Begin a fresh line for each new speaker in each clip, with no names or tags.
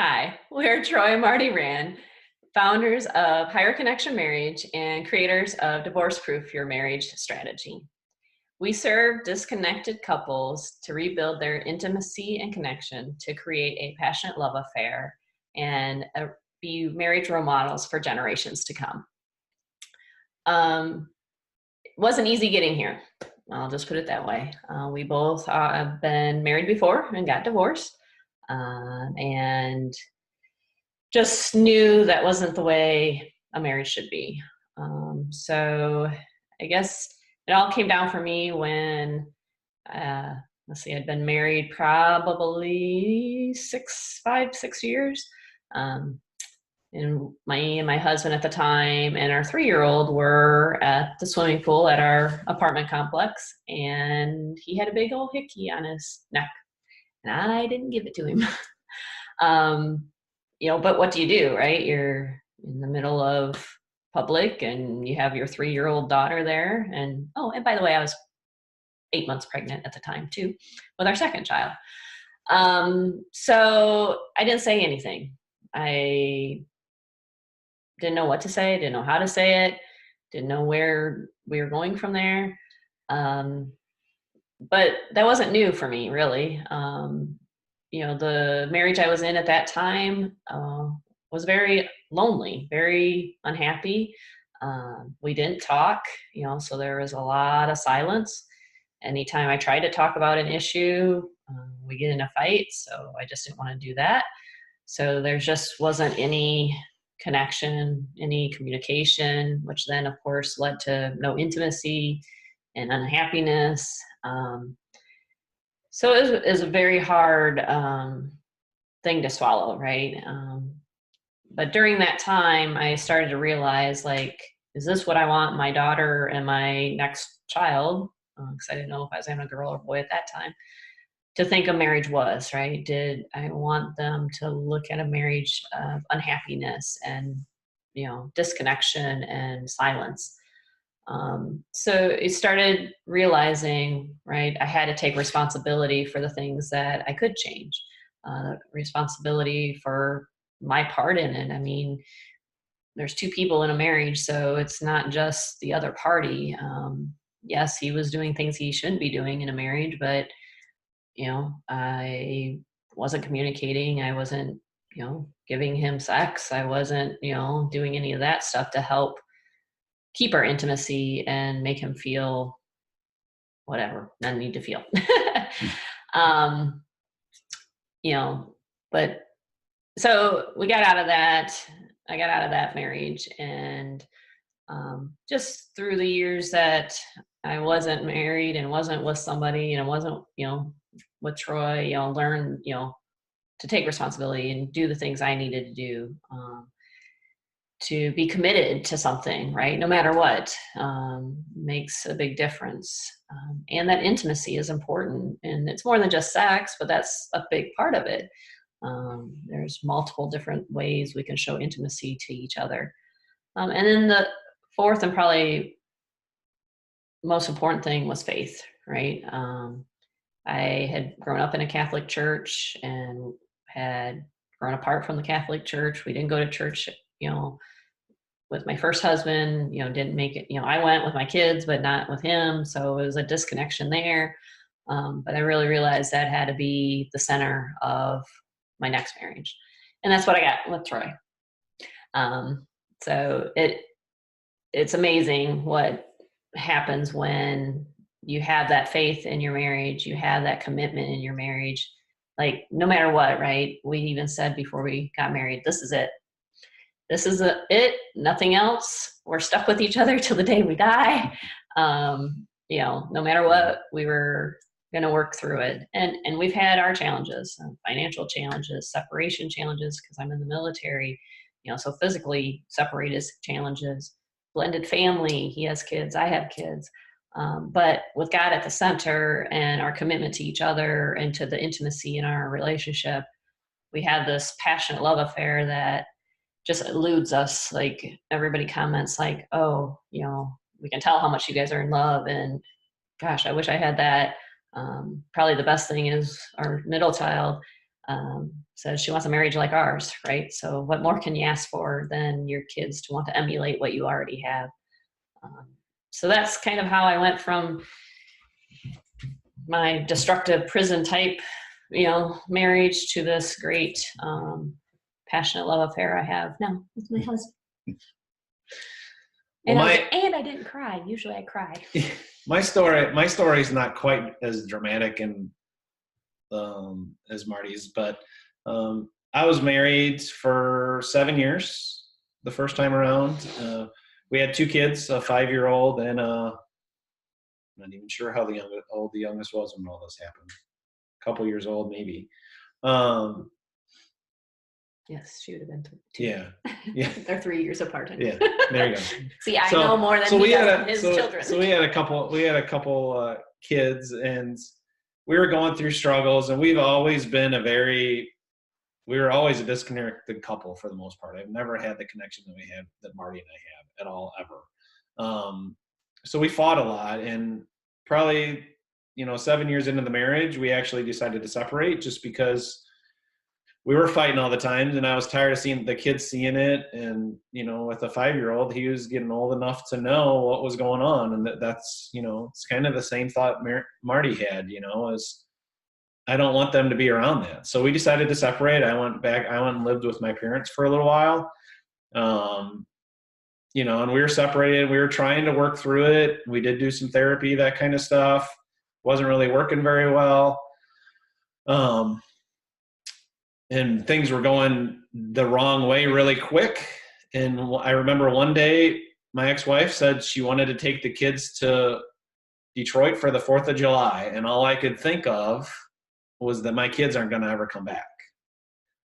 Hi, we're Troy and Marddi Rahn, founders of Higher Connection Marriage and creators of Divorce Proof Your Marriage strategy. We serve disconnected couples to rebuild their intimacy and connection to create a passionate love affair and be marriage role models for generations to come. It wasn't easy getting here. I'll just put it that way. We both have been married before and got divorced. And just knew that wasn't the way a marriage should be. So I guess it all came down for me when, I'd been married probably 6 years. And my husband at the time and our 3-year-old were at the swimming pool at our apartment complex, and he had a big old hickey on his neck, and I didn't give it to him. But what do you do, right? You're in the middle of public and you have your 3-year-old daughter there. And by the way, I was 8 months pregnant at the time too, with our second child. So I didn't say anything. I didn't know what to say, didn't know how to say it, didn't know where we were going from there. But that wasn't new for me, really. The marriage I was in at that time was very lonely, very unhappy. We didn't talk, so there was a lot of silence. Anytime I tried to talk about an issue, we get in a fight, so I just didn't want to do that. So there just wasn't any connection, any communication, which then, of course, led to no intimacy and unhappiness. So it was a very hard thing to swallow, right? But during that time, I started to realize, is this what I want my daughter and my next child, because I didn't know if I was having a girl or boy at that time, to think a marriage was, right? Did I want them to look at a marriage of unhappiness and, disconnection and silence? So I started realizing, right, I had to take responsibility for the things that I could change, responsibility for my part in it. I mean, there's two people in a marriage, so it's not just the other party. Yes, he was doing things he shouldn't be doing in a marriage, but, I wasn't communicating. I wasn't, giving him sex. I wasn't, doing any of that stuff to help keep our intimacy and make him feel whatever I need to feel. But so we got out of that. I got out of that marriage, and just through the years that I wasn't married and wasn't with somebody and wasn't, with Troy, learn, to take responsibility and do the things I needed to do. To be committed to something, right? No matter what, makes a big difference. And that intimacy is important. And it's more than just sex, but that's a big part of it. There's multiple different ways we can show intimacy to each other. And then the fourth and probably most important thing was faith, right? I had grown up in a Catholic church and had grown apart from the Catholic church. We didn't go to church, with my first husband, didn't make it, I went with my kids, but not with him. So it was a disconnection there. But I really realized that had to be the center of my next marriage. And that's what I got with Troy. So it's amazing what happens when you have that faith in your marriage, you have that commitment in your marriage, no matter what, right? We even said before we got married, this is it. This is it, nothing else. We're stuck with each other till the day we die. No matter what, we were going to work through it. And we've had our challenges, financial challenges, separation challenges, because I'm in the military, so physically separated challenges, blended family. He has kids, I have kids. But with God at the center and our commitment to each other and to the intimacy in our relationship, we have this passionate love affair that just eludes us. Everybody comments oh, we can tell how much you guys are in love, and gosh, I wish I had that. Probably the best thing is our middle child. So she wants a marriage like ours, right? So what more can you ask for than your kids to want to emulate what you already have? So that's kind of how I went from my destructive prison type, marriage to this great, passionate love affair I have now with my husband. And,
well,
and I didn't cry. Usually I cry.
My story is not quite as dramatic and as Marddi's, but I was married for 7 years the first time around. We had 2 kids, a 5-year-old and I'm not even sure how old the youngest was when all this happened. A couple years old, maybe.
Yes, she would have been 2.
Yeah.
They're 3 years apart.
Yeah, there you go.
See, I know more than he does on his children.
So we had a couple kids, and we were going through struggles, and we've always been we were always a disconnected couple for the most part. I've never had the connection that Marddi and I have at all, ever. So we fought a lot, and probably, 7 years into the marriage, we actually decided to separate just because we were fighting all the time, and I was tired of seeing the kids seeing it. And, with a 5-year-old, he was getting old enough to know what was going on. And that's, it's kind of the same thought Marddi had, is I don't want them to be around that. So we decided to separate. I went and lived with my parents for a little while. And we were separated. We were trying to work through it. We did do some therapy, that kind of stuff. Wasn't really working very well. And things were going the wrong way really quick. And I remember one day my ex-wife said she wanted to take the kids to Detroit for the 4th of July. And all I could think of was that my kids aren't going to ever come back.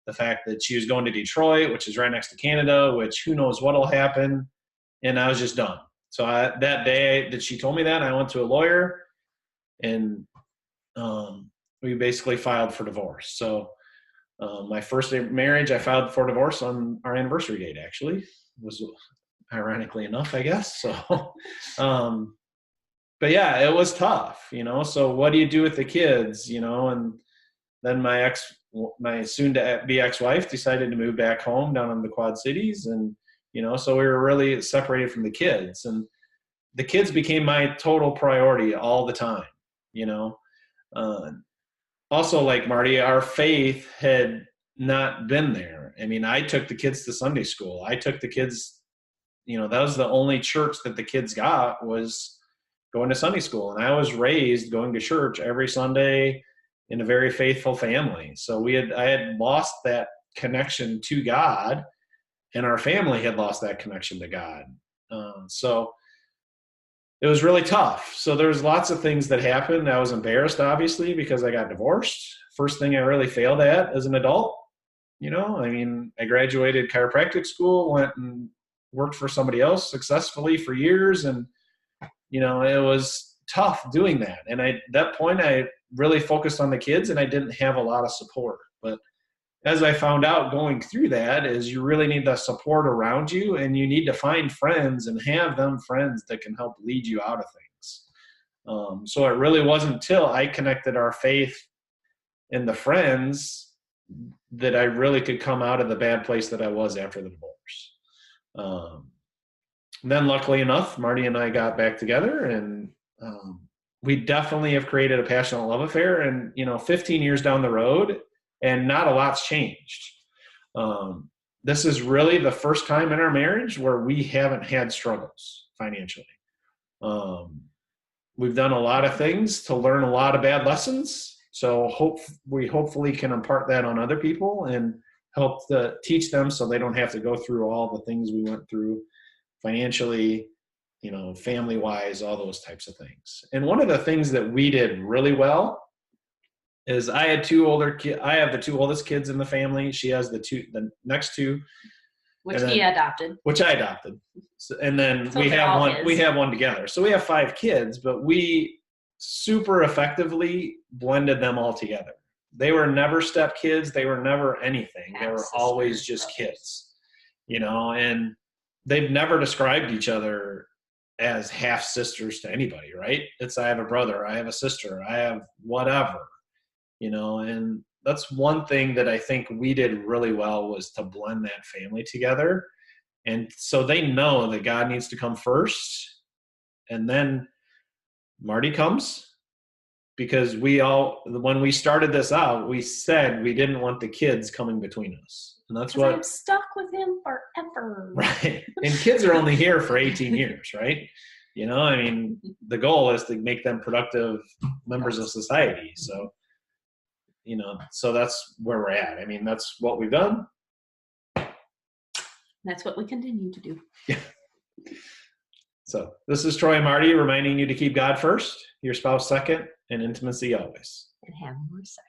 The fact that she was going to Detroit, which is right next to Canada, which who knows what'll happen. And I was just done. So that day that she told me that, I went to a lawyer, and we basically filed for divorce. So my first marriage, I filed for divorce on our anniversary date, actually. Was ironically enough, I guess. So, but yeah, it was tough, so what do you do with the kids, and then my soon-to-be ex-wife decided to move back home down in the Quad Cities. And, so we were really separated from the kids, and the kids became my total priority all the time, also, like Marddi, our faith had not been there. I mean, I took the kids to Sunday school. I took the kids, that was the only church that the kids got, was going to Sunday school. And I was raised going to church every Sunday in a very faithful family. So I had lost that connection to God, and our family had lost that connection to God. So it was really tough. So there was lots of things that happened. I was embarrassed, obviously, because I got divorced. First thing I really failed at as an adult. I graduated chiropractic school, went and worked for somebody else successfully for years. And, it was tough doing that. And at that point, I really focused on the kids, and I didn't have a lot of support. But as I found out going through that, is you really need the support around you, and you need to find friends and have them friends that can help lead you out of things. So it really wasn't until I connected our faith and the friends that I really could come out of the bad place that I was after the divorce. Then luckily enough, Marddi and I got back together, and we definitely have created a passionate love affair. And, 15 years down the road, and not a lot's changed. This is really the first time in our marriage where we haven't had struggles financially. We've done a lot of things to learn a lot of bad lessons. So we hopefully can impart that on other people and help to teach them so they don't have to go through all the things we went through financially, family-wise, all those types of things. And one of the things that we did really well is I had 2 older kids. I have the 2 oldest kids in the family. She has the next 2.
Which he adopted.
Which I adopted. So, and then
So
we have one.
his.
We have one together. So we have 5 kids, but we super effectively blended them all together. They were never step kids. They were never anything. They were always just kids, and they've never described each other as half sisters to anybody, right? It's, I have a brother, I have a sister, I have whatever, and that's one thing that I think we did really well, was to blend that family together. And so they know that God needs to come first, and then Marddi comes, because when we started this out, we said we didn't want the kids coming between us. And that's what
I'm stuck with him forever.
Right. And kids are only here for 18 years, right? I mean, the goal is to make them productive members of society. So, so that's where we're at. I mean, that's what we've done.
That's what we continue to do.
Yeah. So this is Troy and Marddi reminding you to keep God first, your spouse second, and intimacy always.
And have more sex.